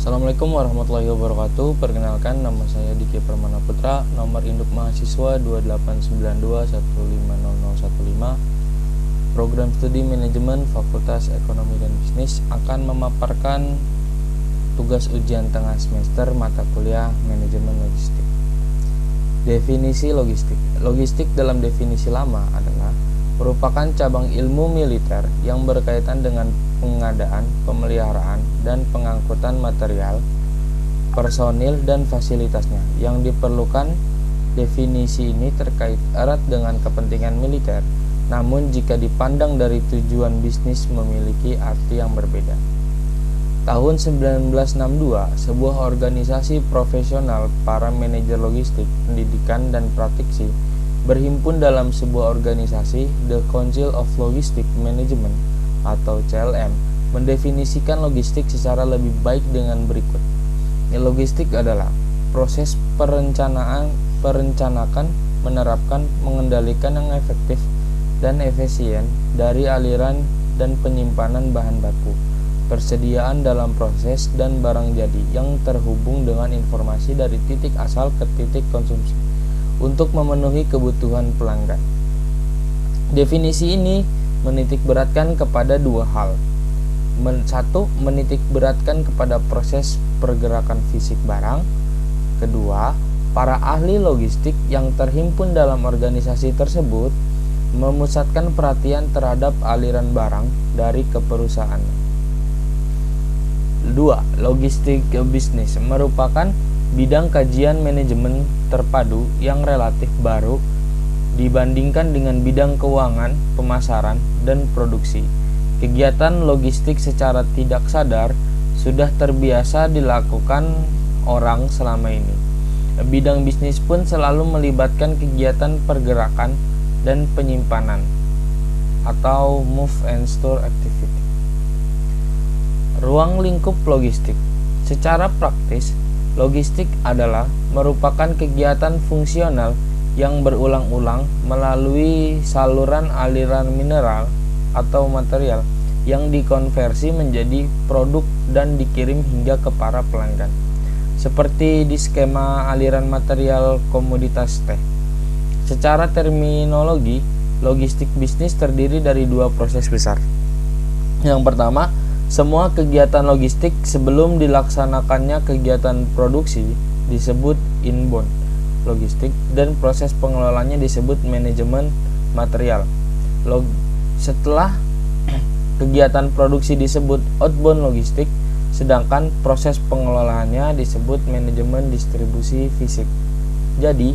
Assalamualaikum warahmatullahi wabarakatuh. Perkenalkan, nama saya Diki Permana Putra, nomor induk mahasiswa 2892150015. Program studi manajemen Fakultas Ekonomi dan Bisnis akan memaparkan tugas ujian tengah semester mata kuliah manajemen logistik. Definisi logistik. Logistik dalam definisi lama adalah merupakan cabang ilmu militer yang berkaitan dengan pengadaan, pemeliharaan, dan pengangkutan material, personil, dan fasilitasnya. Yang diperlukan definisi ini terkait erat dengan kepentingan militer, namun jika dipandang dari tujuan bisnis memiliki arti yang berbeda. Tahun 1962, sebuah organisasi profesional para manajer logistik, pendidikan, dan praktisi berhimpun dalam sebuah organisasi, The Council of Logistic Management atau CLM, mendefinisikan logistik secara lebih baik dengan berikut. Logistik adalah proses perencanakan, menerapkan, mengendalikan yang efektif dan efisien dari aliran dan penyimpanan bahan baku, persediaan dalam proses dan barang jadi yang terhubung dengan informasi dari titik asal ke titik konsumsi untuk memenuhi kebutuhan pelanggan. Definisi ini menitik beratkan kepada dua hal. Satu, menitik beratkan kepada proses pergerakan fisik barang. Kedua, para ahli logistik yang terhimpun dalam organisasi tersebut memusatkan perhatian terhadap aliran barang dari ke perusahaan. 2. Logistik bisnis merupakan bidang kajian manajemen terpadu yang relatif baru dibandingkan dengan bidang keuangan, pemasaran, dan produksi. Kegiatan logistik secara tidak sadar sudah terbiasa dilakukan orang selama ini. Bidang bisnis pun selalu melibatkan kegiatan pergerakan dan penyimpanan atau move and store activity. Ruang lingkup logistik. Secara praktis, logistik adalah merupakan kegiatan fungsional yang berulang-ulang melalui saluran aliran mineral atau material yang dikonversi menjadi produk dan dikirim hingga ke para pelanggan. Seperti di skema aliran material komoditas teh. Secara terminologi, logistik bisnis terdiri dari dua proses besar. Yang pertama, semua kegiatan logistik sebelum dilaksanakannya kegiatan produksi disebut inbound logistik dan proses pengelolaannya disebut manajemen material. Setelah kegiatan produksi disebut outbound logistik, sedangkan proses pengelolaannya disebut manajemen distribusi fisik. Jadi,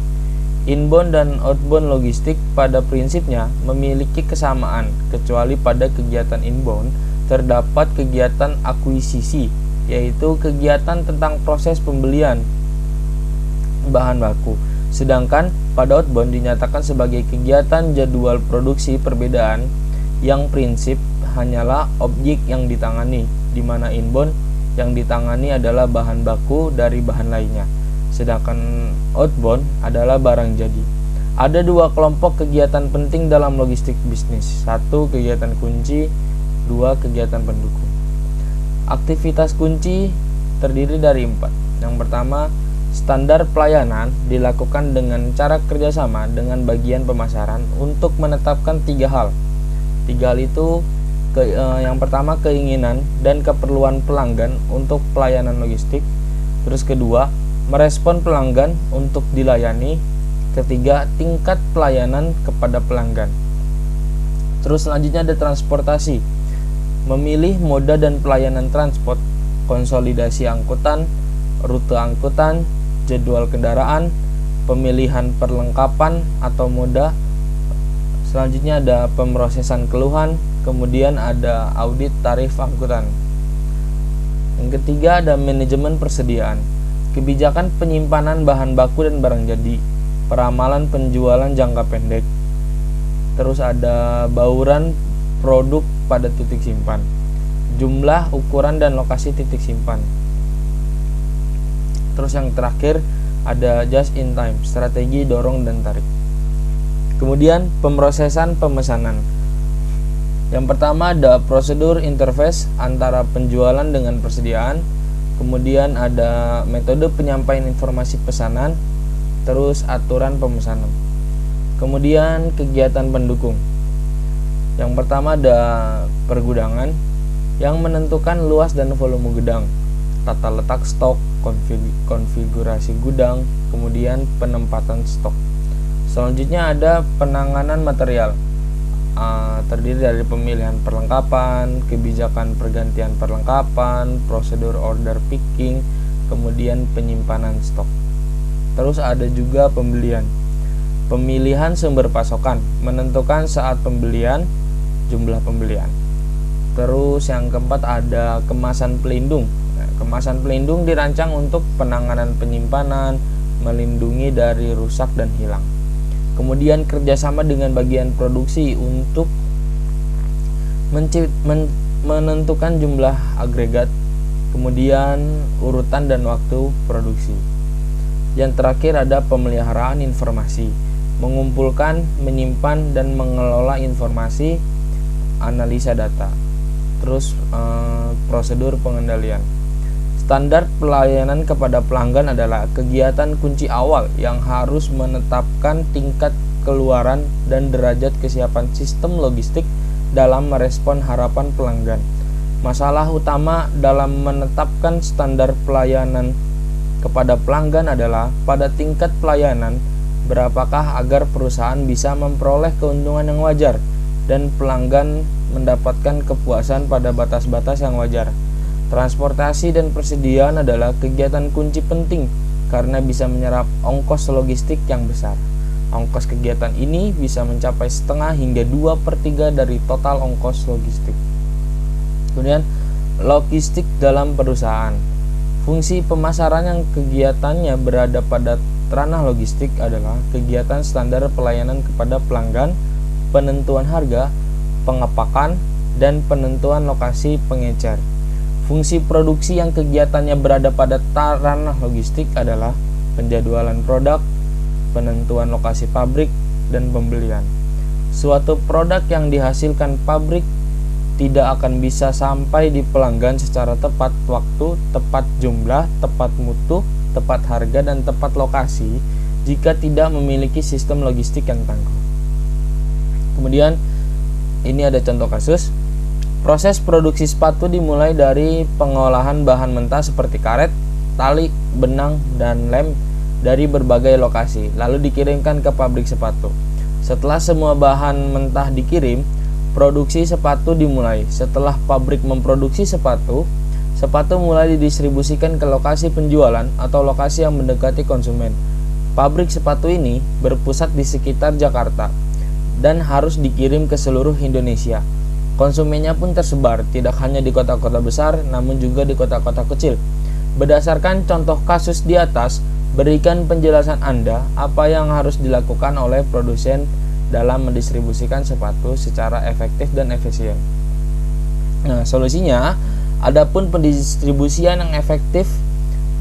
inbound dan outbound logistik pada prinsipnya memiliki kesamaan, kecuali pada kegiatan inbound terdapat kegiatan akuisisi, yaitu kegiatan tentang proses pembelian bahan baku. Sedangkan pada outbound dinyatakan sebagai kegiatan jadwal produksi. Perbedaan yang prinsip hanyalah objek yang ditangani, di mana inbound yang ditangani adalah bahan baku dari bahan lainnya, sedangkan outbound adalah barang jadi. Ada dua kelompok kegiatan penting dalam logistik bisnis. Satu, kegiatan kunci. Dua, kegiatan pendukung. Aktivitas kunci terdiri dari 4. Yang pertama, standar pelayanan dilakukan dengan cara kerjasama dengan bagian pemasaran untuk menetapkan 3 hal. 3 hal itu yang pertama, keinginan dan keperluan pelanggan untuk pelayanan logistik. Terus kedua, merespon pelanggan untuk dilayani. Ketiga, tingkat pelayanan kepada pelanggan. Terus selanjutnya ada transportasi. Memilih moda dan pelayanan transport, konsolidasi angkutan, rute angkutan, jadwal kendaraan, pemilihan perlengkapan atau moda. Selanjutnya ada pemrosesan keluhan, kemudian ada audit tarif angkutan. Yang ketiga ada manajemen persediaan, kebijakan penyimpanan bahan baku dan barang jadi, peramalan penjualan jangka pendek. Terus ada bauran produk pada titik simpan, jumlah, ukuran, dan lokasi titik simpan. Terus yang terakhir ada just in time, strategi dorong dan tarik. Kemudian pemrosesan pemesanan. Yang pertama ada prosedur interface antara penjualan dengan persediaan. kemudian ada metode penyampaian informasi pesanan, terus aturan pemesanan. Kemudian kegiatan pendukung. Yang pertama ada pergudangan yang menentukan luas dan volume gudang, tata letak stok, konfigurasi gudang, kemudian penempatan stok. Selanjutnya ada penanganan material, terdiri dari pemilihan perlengkapan, kebijakan pergantian perlengkapan, prosedur order picking, kemudian penyimpanan stok. Terus ada juga pemilihan sumber pasokan, menentukan saat pembelian, jumlah pembelian. Terus yang keempat ada kemasan pelindung. Kemasan pelindung dirancang untuk penanganan penyimpanan, melindungi dari rusak dan hilang. Kemudian kerjasama dengan bagian produksi untuk menentukan jumlah agregat, kemudian urutan dan waktu produksi. Yang terakhir ada pemeliharaan informasi, mengumpulkan, menyimpan, dan mengelola informasi, analisa data. Terus prosedur pengendalian. Standar pelayanan kepada pelanggan adalah kegiatan kunci awal yang harus menetapkan tingkat keluaran dan derajat kesiapan sistem logistik dalam merespon harapan pelanggan. Masalah utama dalam menetapkan standar pelayanan kepada pelanggan adalah pada tingkat pelayanan berapakah agar perusahaan bisa memperoleh keuntungan yang wajar dan pelanggan mendapatkan kepuasan pada batas-batas yang wajar. Transportasi dan persediaan adalah kegiatan kunci penting karena bisa menyerap ongkos logistik yang besar. Ongkos kegiatan ini bisa mencapai setengah hingga 2/3 dari total ongkos logistik. Kemudian logistik dalam perusahaan. Fungsi pemasaran yang kegiatannya berada pada ranah logistik adalah kegiatan standar pelayanan kepada pelanggan, penentuan harga, pengepakan, dan penentuan lokasi pengecer. Fungsi produksi yang kegiatannya berada pada ranah logistik adalah penjadwalan produk, penentuan lokasi pabrik, dan pembelian. Suatu produk yang dihasilkan pabrik tidak akan bisa sampai di pelanggan secara tepat waktu, tepat jumlah, tepat mutu, tepat harga, dan tepat lokasi jika tidak memiliki sistem logistik yang tangguh. Kemudian ini ada contoh kasus. Proses produksi sepatu dimulai dari pengolahan bahan mentah seperti karet, tali, benang, dan lem dari berbagai lokasi, lalu dikirimkan ke pabrik sepatu. Setelah semua bahan mentah dikirim, produksi sepatu dimulai. Setelah pabrik memproduksi sepatu mulai didistribusikan ke lokasi penjualan atau lokasi yang mendekati konsumen. Pabrik sepatu ini berpusat di sekitar Jakarta dan harus dikirim ke seluruh Indonesia. Konsumennya pun tersebar tidak hanya di kota-kota besar namun juga di kota-kota kecil. Berdasarkan contoh kasus di atas, berikan penjelasan Anda apa yang harus dilakukan oleh produsen dalam mendistribusikan sepatu secara efektif dan efisien. Nah, solusinya, adapun pendistribusian yang efektif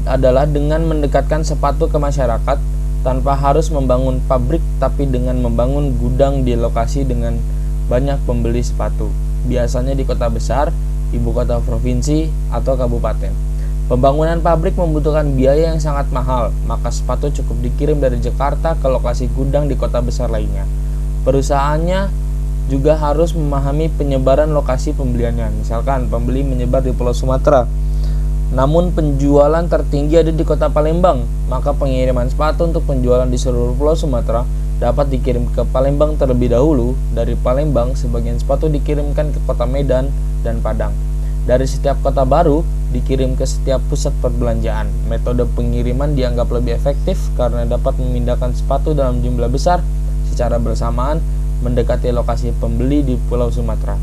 adalah dengan mendekatkan sepatu ke masyarakat tanpa harus membangun pabrik, tapi dengan membangun gudang di lokasi dengan banyak pembeli sepatu, biasanya di kota besar, ibu kota provinsi, atau kabupaten. Pembangunan pabrik membutuhkan biaya yang sangat mahal, maka sepatu cukup dikirim dari Jakarta ke lokasi gudang di kota besar lainnya. Perusahaannya juga harus memahami penyebaran lokasi pembeliannya. Misalkan pembeli menyebar di Pulau Sumatera, namun penjualan tertinggi ada di kota Palembang, maka pengiriman sepatu untuk penjualan di seluruh Pulau Sumatera dapat dikirim ke Palembang terlebih dahulu. Dari Palembang, sebagian sepatu dikirimkan ke kota Medan dan Padang. Dari setiap kota baru dikirim ke setiap pusat perbelanjaan. Metode pengiriman dianggap lebih efektif karena dapat memindahkan sepatu dalam jumlah besar secara bersamaan mendekati lokasi pembeli di Pulau Sumatera.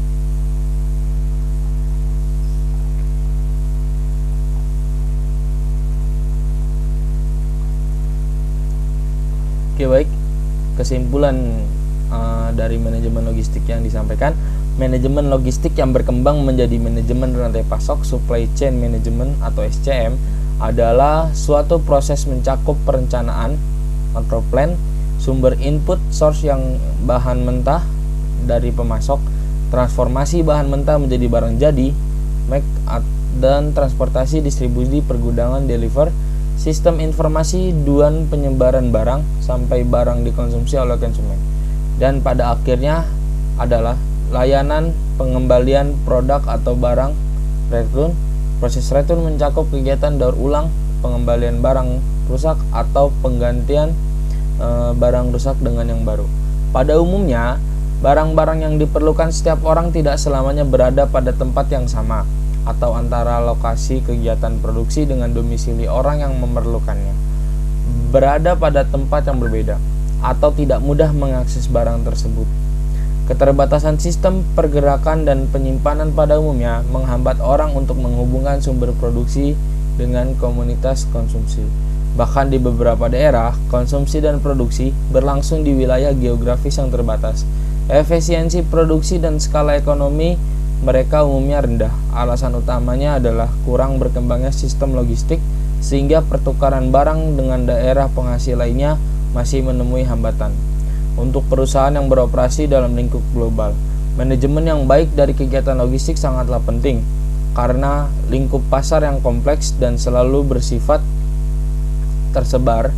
Oke, baik. Kesimpulan dari manajemen logistik yang disampaikan, manajemen logistik yang berkembang menjadi manajemen rantai pasok, supply chain management atau SCM, adalah suatu proses mencakup perencanaan atau plan, sumber input source yang bahan mentah dari pemasok, transformasi bahan mentah menjadi barang jadi, make dan transportasi, distribusi, pergudangan, deliver, sistem informasi, duan, penyebaran barang sampai barang dikonsumsi oleh konsumen. Dan pada akhirnya adalah layanan pengembalian produk atau barang return. Proses return mencakup kegiatan daur ulang, pengembalian barang rusak atau penggantian barang rusak dengan yang baru. Pada umumnya, barang-barang yang diperlukan setiap orang tidak selamanya berada pada tempat yang sama atau antara lokasi kegiatan produksi dengan domisili orang yang memerlukannya berada pada tempat yang berbeda atau tidak mudah mengakses barang tersebut. Keterbatasan sistem pergerakan dan penyimpanan pada umumnya menghambat orang untuk menghubungkan sumber produksi dengan komunitas konsumsi. Bahkan di beberapa daerah, konsumsi dan produksi berlangsung di wilayah geografis yang terbatas. Efisiensi produksi dan skala ekonomi mereka umumnya rendah. Alasan utamanya adalah kurang berkembangnya sistem logistik, sehingga pertukaran barang dengan daerah penghasil lainnya masih menemui hambatan. Untuk perusahaan yang beroperasi dalam lingkup global, manajemen yang baik dari kegiatan logistik sangatlah penting, karena lingkup pasar yang kompleks dan selalu bersifat tersebar,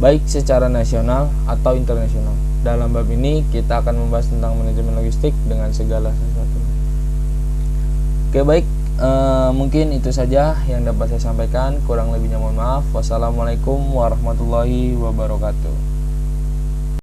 baik secara nasional atau internasional. Dalam bab ini kita akan membahas tentang manajemen logistik dengan segala sesuatunya. Oke, baik, mungkin itu saja yang dapat saya sampaikan. Kurang lebihnya mohon maaf. Wassalamualaikum warahmatullahi wabarakatuh.